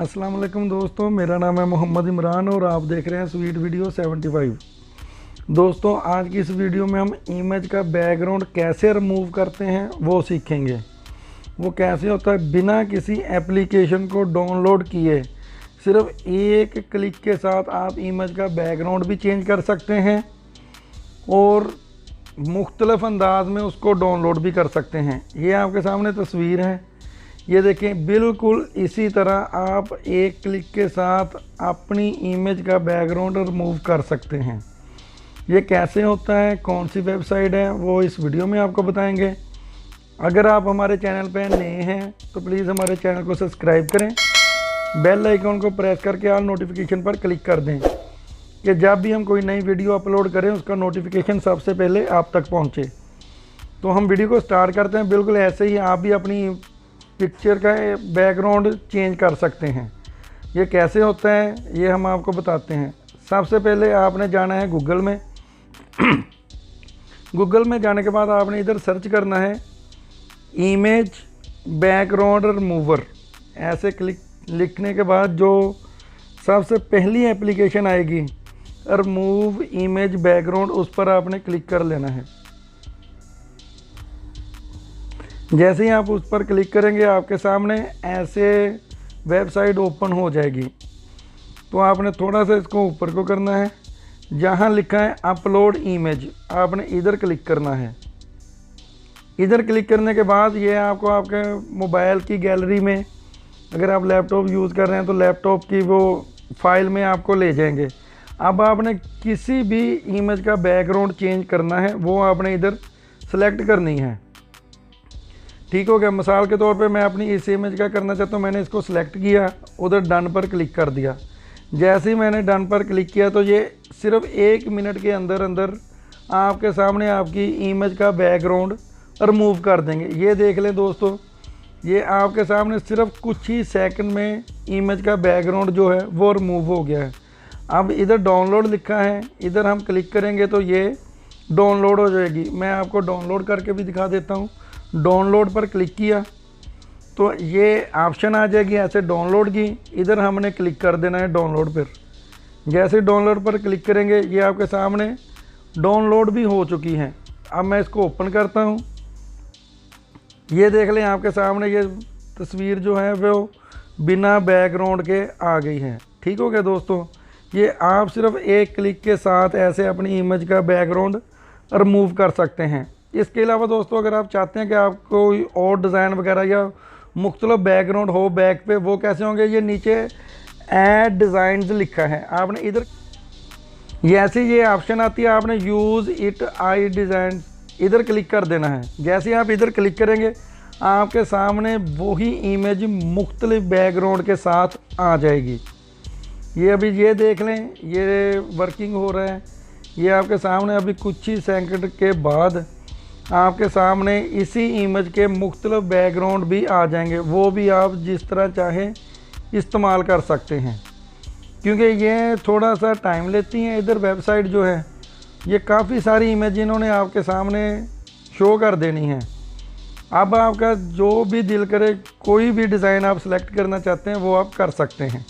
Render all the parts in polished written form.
अस्सलाम वालेकुम दोस्तों, मेरा नाम है मोहम्मद इमरान और आप देख रहे हैं स्वीट वीडियो 75। दोस्तों, आज की इस वीडियो में हम इमेज का बैकग्राउंड कैसे रिमूव करते हैं वो सीखेंगे। वो कैसे होता है, बिना किसी एप्लीकेशन को डाउनलोड किए सिर्फ एक क्लिक के साथ आप इमेज का बैकग्राउंड भी चेंज कर सकते हैं और मुख्तलिफ अंदाज में उसको डाउनलोड भी कर सकते हैं। ये आपके सामने तस्वीर है, ये देखें, बिल्कुल इसी तरह आप एक क्लिक के साथ अपनी इमेज का बैकग्राउंड रिमूव कर सकते हैं। ये कैसे होता है, कौन सी वेबसाइट है, वो इस वीडियो में आपको बताएंगे। अगर आप हमारे चैनल पर नए हैं तो प्लीज़ हमारे चैनल को सब्सक्राइब करें, बेल आइकॉन को प्रेस करके ऑल नोटिफिकेशन पर क्लिक कर दें कि जब भी हम कोई नई वीडियो अपलोड करें उसका नोटिफिकेशन सबसे पहले आप तक पहुंचे। तो हम वीडियो को स्टार्ट करते हैं। बिल्कुल ऐसे ही आप भी अपनी पिक्चर का बैकग्राउंड चेंज कर सकते हैं। ये कैसे होता है ये हम आपको बताते हैं। सबसे पहले आपने जाना है गूगल में। गूगल में जाने के बाद आपने इधर सर्च करना है इमेज बैकग्राउंड रिमूवर। ऐसे लिखने के बाद जो सबसे पहली एप्लीकेशन आएगी रिमूव इमेज बैकग्राउंड, उस पर आपने क्लिक कर लेना है। जैसे ही आप उस पर क्लिक करेंगे आपके सामने ऐसे वेबसाइट ओपन हो जाएगी। तो आपने थोड़ा सा इसको ऊपर को करना है, जहाँ लिखा है अपलोड इमेज आपने इधर क्लिक करना है। इधर क्लिक करने के बाद ये आपको आपके मोबाइल की गैलरी में, अगर आप लैपटॉप यूज़ कर रहे हैं तो लैपटॉप की वो फाइल में आपको ले जाएंगे। अब आपने किसी भी इमेज का बैकग्राउंड चेंज करना है वो आपने इधर सेलेक्ट करनी है। ठीक हो गया। मिसाल के तौर पे मैं अपनी इस इमेज का करना चाहता हूँ, मैंने इसको सिलेक्ट किया, उधर डन पर क्लिक कर दिया। जैसे ही मैंने डन पर क्लिक किया तो ये सिर्फ 1 मिनट के अंदर अंदर आपके सामने आपकी इमेज का बैकग्राउंड रिमूव कर देंगे। ये देख लें दोस्तों, ये आपके सामने सिर्फ कुछ ही सेकंड में इमेज का बैकग्राउंड जो है वो रिमूव हो गया है। अब इधर डाउनलोड लिखा है, इधर हम क्लिक करेंगे तो ये डाउनलोड हो जाएगी। मैं आपको डाउनलोड करके भी दिखा देता हूँ। डाउनलोड पर क्लिक किया तो ये ऑप्शन आ जाएगी ऐसे डाउनलोड की। इधर हमने क्लिक कर देना है डाउनलोड पर। जैसे डाउनलोड पर क्लिक करेंगे ये आपके सामने डाउनलोड भी हो चुकी है। अब मैं इसको ओपन करता हूँ। ये देख लें आपके सामने ये तस्वीर जो है वो बिना बैकग्राउंड के आ गई है। ठीक हो गया दोस्तों, ये आप सिर्फ एक क्लिक के साथ ऐसे अपनी इमेज का बैकग्राउंड रिमूव कर सकते हैं। इसके अलावा दोस्तों, अगर आप चाहते हैं कि आपको और डिज़ाइन वगैरह या मुख्तलिफ बैकग्राउंड हो बैक पे, वो कैसे होंगे, ये नीचे ऐड डिज़ाइंस लिखा है। आपने इधर जैसे ये ऑप्शन आती है आपने यूज़ इट आई डिज़ाइन इधर क्लिक कर देना है। जैसे ही आप इधर क्लिक करेंगे आपके सामने वही इमेज मुख्तलिफ बैकग्राउंड के साथ आ जाएगी। ये अभी ये देख लें, ये वर्किंग हो रहा है। ये आपके सामने अभी कुछ ही सेकंड के बाद आपके सामने इसी इमेज के मुख्तलिफ बैकग्राउंड भी आ जाएंगे। वो भी आप जिस तरह चाहें इस्तेमाल कर सकते हैं, क्योंकि ये थोड़ा सा टाइम लेती हैं। इधर वेबसाइट जो है ये काफ़ी सारी इमेज इन्होंने आपके सामने शो कर देनी है। अब आपका जो भी दिल करे, कोई भी डिज़ाइन आप सेलेक्ट करना चाहते हैं वो आप कर सकते हैं।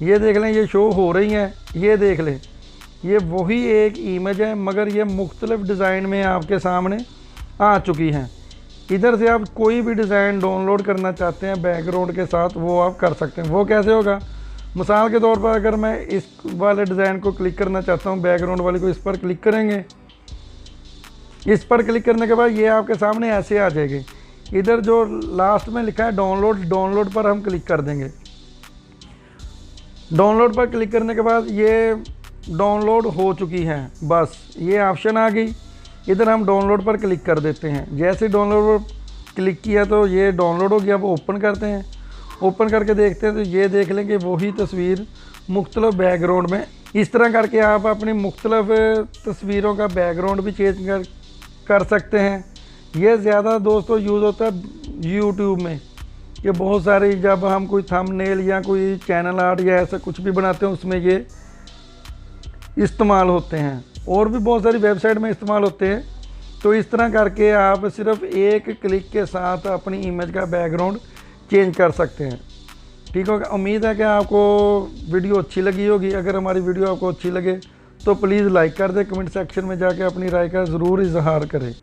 ये देख लें, ये शो हो रही हैं। ये देख लें, ये वही एक इमेज है मगर ये मुख्तलिफ डिज़ाइन में आपके सामने आ चुकी हैं। इधर से आप कोई भी डिज़ाइन डाउनलोड करना चाहते हैं बैकग्राउंड के साथ वो आप कर सकते हैं। वो कैसे होगा, मिसाल के तौर पर अगर मैं इस वाले डिज़ाइन को क्लिक करना चाहता हूँ, बैकग्राउंड वाले को, इस पर क्लिक करेंगे। इस पर क्लिक करने के बाद ये आपके सामने ऐसे आ जाएगी। इधर जो लास्ट में लिखा है डाउनलोड पर हम क्लिक कर देंगे। डाउनलोड पर क्लिक करने के बाद ये डाउनलोड हो चुकी है, बस ये ऑप्शन आ गई। इधर हम डाउनलोड पर क्लिक कर देते हैं। जैसे डाउनलोड पर क्लिक किया तो ये डाउनलोड हो गया। अब ओपन करते हैं। ओपन करके देखते हैं तो ये देख लें कि वही तस्वीर मुख्तलिफ बैकग्राउंड में। इस तरह करके आप अपनी मुख्तलिफ तस्वीरों का बैकग्राउंड भी चेंज कर सकते हैं। ये ज़्यादा दोस्तों यूज़ होता है यूट्यूब में, कि बहुत सारी जब हम कोई थंबनेल या कोई चैनल आर्ट या ऐसा कुछ भी बनाते हैं उसमें ये इस्तेमाल होते हैं। और भी बहुत सारी वेबसाइट में इस्तेमाल होते हैं। तो इस तरह करके आप सिर्फ एक क्लिक के साथ अपनी इमेज का बैकग्राउंड चेंज कर सकते हैं। ठीक होगा। उम्मीद है कि आपको वीडियो अच्छी लगी होगी। अगर हमारी वीडियो आपको अच्छी लगे तो प्लीज़ लाइक कर दें, कमेंट सेक्शन में जाके अपनी राय का ज़रूर इजहार करें।